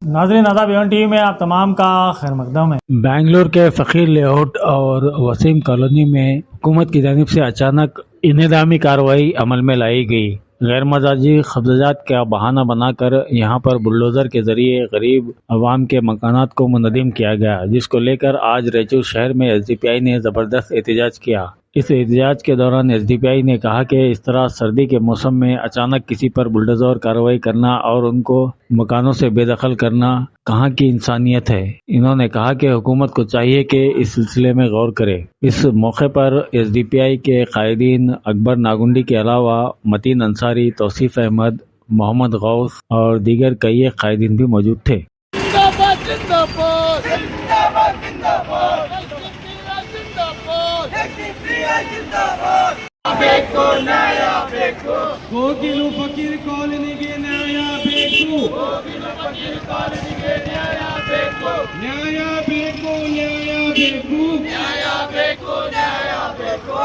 नाज़रीन आदाब, Avon TV में आप तमाम का खैर मकदम है। बेंगलुरु के फ़कीर लेआउट और वसीम कॉलोनी में हुकूमत की जानिब से अचानक इंहदामी कार्रवाई अमल में लाई गई। गैर मजाजी कब्जात का बहाना बनाकर यहां पर बुलडोज़र के जरिए गरीब अवाम के मकानात को मुनहदिम किया गया, जिसको लेकर आज रैचूर शहर में एसडीपीआई ने ज़बरदस्त एहतजाज किया। इस एहतजाज के दौरान एसडीपीआई ने कहा कि इस तरह सर्दी के मौसम में अचानक किसी पर बुलडोज़र कार्रवाई करना और उनको मकानों से बेदखल करना कहाँ की इंसानियत है। इन्होंने कहा कि हुकूमत को चाहिए कि इस सिलसिले में गौर करे। इस मौके पर एसडीपीआई के कायदीन अकबर नागुंडी के अलावा मतीन अंसारी, तौसीफ अहमद, मोहम्मद गौस और दीगर कई कायदीन भी मौजूद थे। जिंदाबाद जिंदाबाद जिंदाबाद जिंदाबाद जिंदाबाद ಬೇಕು ನ್ಯಾಯ ಬೇಕು ಕೋಗಿಲು ಫಕೀರ್ ಕಾಲೋನಿಗೆ ನ್ಯಾಯ ಬೇಕು ಕೋಗಿಲು ಫಕೀರ್ ಕಾಲೋನಿಗೆ ನ್ಯಾಯ ಬೇಕು ನ್ಯಾಯ ಬೇಕು ನ್ಯಾಯ ಬೇಕು ನ್ಯಾಯ ಬೇಕು ನ್ಯಾಯ ಬೇಕು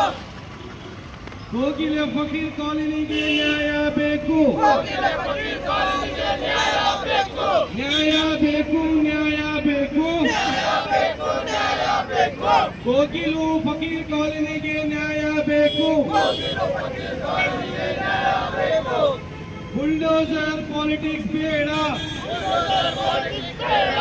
ಕೋಗಿಲು ಫಕೀರ್ ಕಾಲೋನಿಗೆ ನ್ಯಾಯ ಬೇಕು ಕೋಗಿಲು ಫಕೀರ್ ಕಾಲೋನಿಗೆ ನ್ಯಾಯ ಬೇಕು ನ್ಯಾಯ ಬೇಕು ನ್ಯಾಯ ಬೇಕು ನ್ಯಾಯ ಬೇಕು ನ್ಯಾಯ ಬೇಕು ಕೋಗಿಲು ಫಕೀರ್ ಕಾಲೋನಿಗೆ ನ್ಯಾಯ ಬೇಕು ಕೋಗಿಲು ಫಕೀರ್ ಕಾಲೋನಿಗೆ ನ್ಯಾಯ ಬೇಕು बुलडोजर पॉलिटिक्स ಬೇಡ बुलडोजर पॉलिटिक्स ಬೇಡ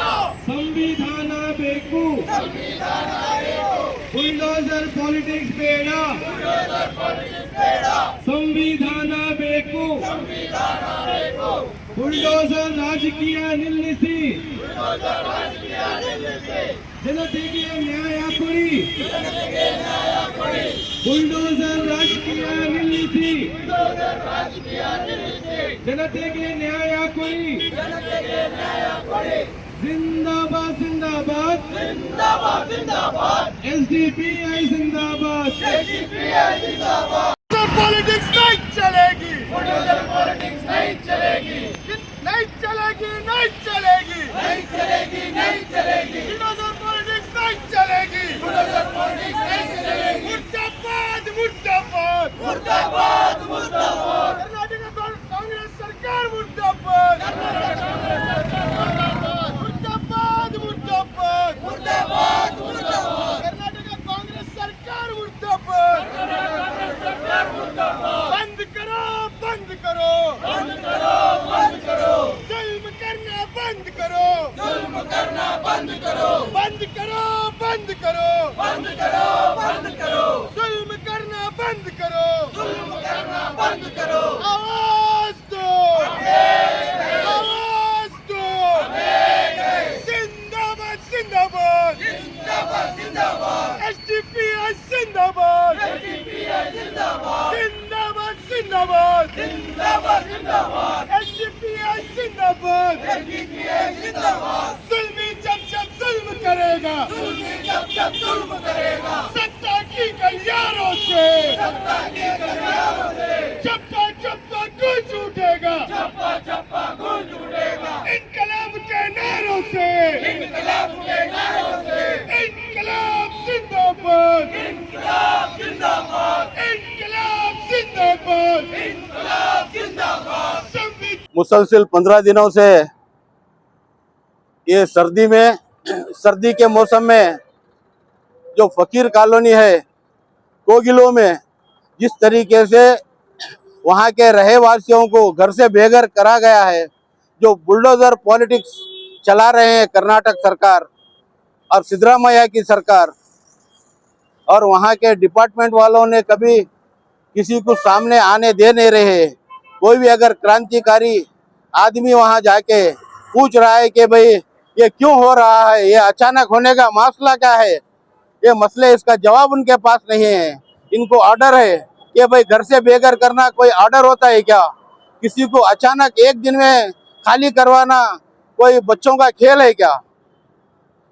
ಸಂವಿಧಾನ ಬೇಕು ಸಂವಿಧಾನ ಬೇಕು बुलडोजर पॉलिटिक्स ಬೇಡ बुलडोजर पॉलिटिक्स ಬೇಡ ಸಂವಿಧಾನ ಬೇಕು ಸಂವಿಧಾನ ಬೇಕು बुलडोजर ರಾಜಕೀಯ ನಿಲ್ಲಿಸಿ बुलडोजर ರಾಜಕೀಯ ನಿಲ್ಲಿಸಿ ಜನತೆಗೆ ನ್ಯಾಯ ಕೊಡಿ ಜನತೆಗೆ ನ್ಯಾಯ ಕೊಡಿ बुलडोजर ರಾಜಕೀಯ ನಿಲ್ಲಿಸಿ बुलडोजर ರಾಜಕೀಯ ನಿಲ್ಲಿಸಿ ಜನತೆಗೆ ನ್ಯಾಯ ಕೊಡಿ ಜನತೆಗೆ ನ್ಯಾಯ ಕೊಡಿ जिंदाबाद जिंदाबाद जिंदाबाद जिंदाबाद एसडीपीआई जिंदाबाद एसडीपीआई जिंदाबाद पॉलिटिक्स नहीं चलेगी बुलडोजर पॉलिटिक्स नहीं चलेगी नहीं चलेगी नहीं चलेगी नहीं चलेगी नहीं चलेगी बुलडोजर पॉलिटिक्स नहीं चलेगी बुलडोजर पॉलिटिक्स नहीं चलेगी मुर्दाबाद मुर्दाबाद मुर्दाबाद मुर्दाबाद कर्नाटक कांग्रेस सरकार मुर्दाबाद कर्नाटक कांग्रेस सरकार मुर्दाबाद मुर्दाबाद मुर्दाबाद मुर्दाबाद कर्नाटक कांग्रेस सरकार मुर्दाबाद कर्नाटक कांग्रेस सरकार मुर्दाबाद बंद करो बंद करो बंद करो बंद करो जुल्म करना बंद करो जुल्म करना बंद करो बंद करो बंद करो बंद करो बंद करो जुल्म करना बंद करो जुल्म करना बंद करो आवाज दो आवाज दो जिंदाबाद जिंदाबाद जिंदाबाद जिंदाबाद एसडीपीआई जिंदाबाद एसडीपीआई जिंदाबाद जिंदाबाद जिंदाबाद जिंदाबाद जिंदाबाद एसडीपीआई जिंदाबाद एसडीपीआई जिंदाबाद जुल्मी जब जुल्म करेगा जुल्मी जब जुल्म करेगा सत्ता की गलियारों से सत्ता की गलियारों से चप्पा चप्पा गूंज उठेगा चप्पा चप्पा गूंज उठेगा इनकलाब के नारों से इनकलाब के नारों से इनकलाब जिंदाबाद इनकलाब जिंदाबाद इनकलाब जिंदाबाद इनकलाब जिंदाबाद मुसलसिल 15 दिनों से ये सर्दी के मौसम में जो फकीर कॉलोनी है कोगिलो में जिस तरीके से वहाँ के रहवासियों को घर से बेघर करा गया है, जो बुलडोजर पॉलिटिक्स चला रहे हैं कर्नाटक सरकार और सिद्धरामैया की सरकार, और वहाँ के डिपार्टमेंट वालों ने कभी किसी को सामने आने दे नहीं रहे। कोई भी अगर क्रांतिकारी आदमी वहाँ जाके पूछ रहा है कि भाई ये क्यों हो रहा है, ये अचानक होने का मसला क्या है, ये मसले इसका जवाब उनके पास नहीं है। इनको ऑर्डर है कि भाई घर से बेघर करना कोई ऑर्डर होता है क्या? किसी को अचानक एक दिन में खाली करवाना कोई बच्चों का खेल है क्या?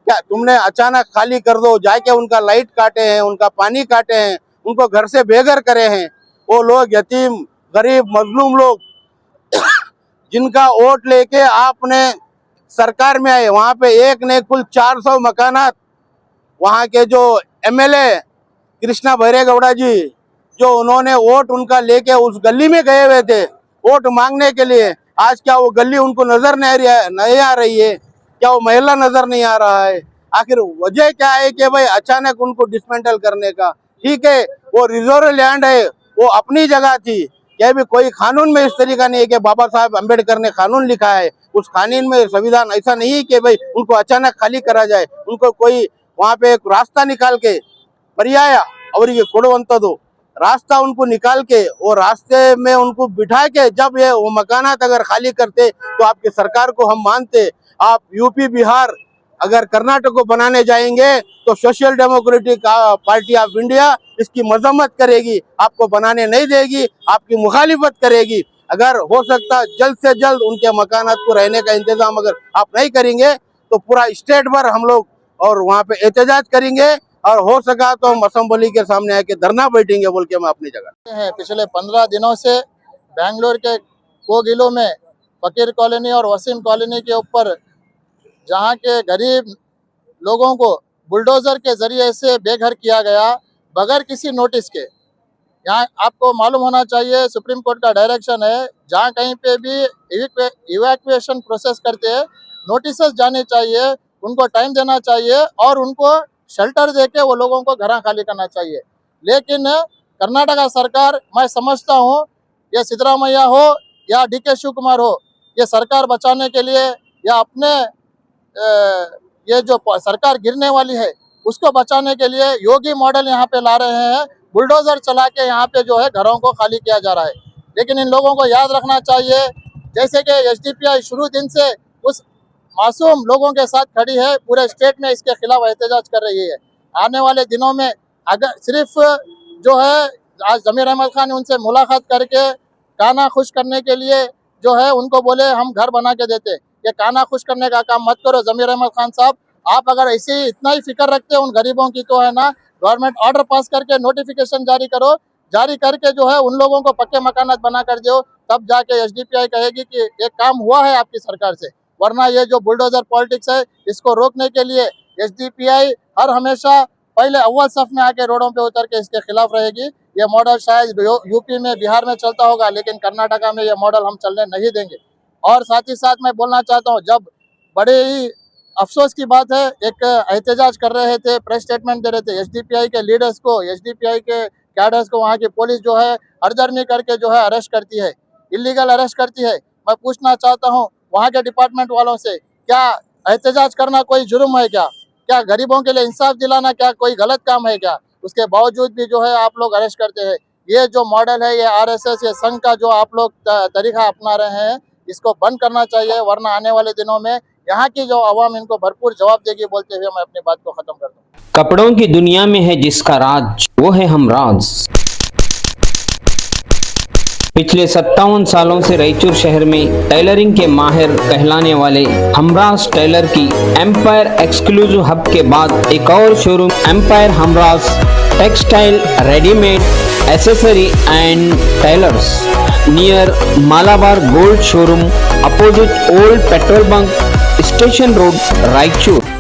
क्या तुमने अचानक खाली कर दो, जाके उनका लाइट काटे हैं, उनका पानी काटे हैं, उनको घर से बेघर करे हैं। वो लोग यतीम गरीब मजलूम लोग जिनका वोट लेके आपने सरकार में आए, वहाँ पे एक ने कुल 400 मकानात वहाँ के जो एमएलए कृष्णा भैरेगौड़ा जी, जो उन्होंने वोट उनका लेके उस गली में गए हुए थे वोट मांगने के लिए, आज क्या वो गली उनको नजर नहीं आ रही है? क्या वो महिला नजर नहीं आ रहा है? आखिर वजह क्या है कि भाई अचानक उनको डिसमेंटल करने का? ठीक है, वो रिजर्व लैंड है, वो अपनी जगह थी। क्या भी कोई कानून में इस तरीका नहीं है कि बाबा साहब अम्बेडकर ने कानून लिखा है, उस कानून में संविधान ऐसा नहीं है कि भाई उनको अचानक खाली करा जाए। उनको कोई वहाँ पे एक रास्ता निकाल के पर्याय और ये कोडवंतदो रास्ता उनको निकाल के वो रास्ते में उनको बिठा के जब ये वो मकानात अगर खाली करते तो आपकी सरकार को हम मानते। आप यूपी बिहार अगर कर्नाटक को बनाने जाएंगे तो social democratic party of India इसकी मजम्मत करेगी, आपको बनाने नहीं देगी, आपकी मुखालिफत करेगी। अगर हो सकता जल्द से जल्द उनके मकानात को रहने का इंतजाम अगर आप नहीं करेंगे तो पूरा स्टेट भर हम लोग और वहाँ पे एहतजाज करेंगे और हो सका तो हम असेंबली के सामने आके धरना बैठेंगे बोल के मैं अपनी जगह हैं। पिछले 15 दिनों से बेंगलोर के कोगिलो में फकीर कॉलोनी और वसीम कॉलोनी के ऊपर जहां के गरीब लोगों को बुलडोजर के जरिए से बेघर किया गया बगैर किसी नोटिस के। यहाँ आपको मालूम होना चाहिए सुप्रीम कोर्ट का डायरेक्शन है, जहाँ कहीं पे भी इवैक्यूएशन प्रोसेस करते हैं नोटिस जाने चाहिए, उनको टाइम देना चाहिए और उनको शेल्टर देके वो लोगों को घर खाली करना चाहिए। लेकिन कर्नाटका सरकार, मैं समझता हूँ ये सिद्धरामैया हो या DK शिव कुमार हो, ये सरकार बचाने के लिए या अपने ये जो सरकार गिरने वाली है उसको बचाने के लिए योगी मॉडल यहाँ पे ला रहे हैं। बुलडोजर चला के यहाँ पे जो है घरों को खाली किया जा रहा है। लेकिन इन लोगों को याद रखना चाहिए जैसे कि SDPI शुरू दिन से उस मासूम लोगों के साथ खड़ी है, पूरे स्टेट में इसके खिलाफ एहतजाज कर रही है। आने वाले दिनों में अगर सिर्फ जो है आज जमीर अहमद खान ने उनसे मुलाकात करके काना खुश करने के लिए जो है उनको बोले हम घर बना के देते, ये काना खुश करने का काम मत करो जमीर अहमद खान साहब। आप अगर ऐसे ही इतना ही फिक्र रखते हैं उन गरीबों की तो है ना, गवर्नमेंट ऑर्डर पास करके नोटिफिकेशन जारी करो, जारी करके जो है उन लोगों को पक्के मकानात बना कर दो, तब जाके SDPI कहेगी कि एक काम हुआ है आपकी सरकार से। वरना ये जो बुलडोजर पॉलिटिक्स है इसको रोकने के लिए SDPI हर हमेशा पहले अव्वल सफ में आके रोडों पे उतर के इसके खिलाफ रहेगी। ये मॉडल शायद यूपी में बिहार में चलता होगा, लेकिन कर्नाटका में ये मॉडल हम चलने नहीं देंगे। और साथ ही साथ मैं बोलना चाहता हूँ, जब बड़े ही अफसोस की बात है, एक एहतजाज कर रहे थे, प्रेस स्टेटमेंट दे रहे थे, SDPI के लीडर्स को, SDPI के कैडर्स को वहाँ की पुलिस जो है हरजर्मी करके जो है अरेस्ट करती है, इलीगल अरेस्ट करती है। मैं पूछना चाहता हूँ वहाँ के डिपार्टमेंट वालों से, क्या एहतजाज करना कोई जुर्म है क्या? क्या गरीबों के लिए इंसाफ दिलाना क्या कोई गलत काम है क्या? उसके बावजूद भी जो है आप लोग अरेस्ट करते हैं। ये जो मॉडल है, ये RSS ये संघ का जो आप लोग तरीका अपना रहे हैं, इसको बंद करना चाहिए, वरना आने वाले दिनों में यहाँ की जो आवाम इनको भरपूर जवाब देगी। बोलते हुए मैं अपनी बात को खत्म करता हूँ। कपड़ों की दुनिया में है जिसका राज, वो है हमराज। पिछले 57 सालों से रायचूर शहर में टेलरिंग के माहिर कहलाने वाले हमराज टेलर की एम्पायर एक्सक्लूसिव हब के बाद एक और showroom empire Humraj textile readymade accessory and tailors near Malabar gold showroom opposite old petrol bunk station road Raichur.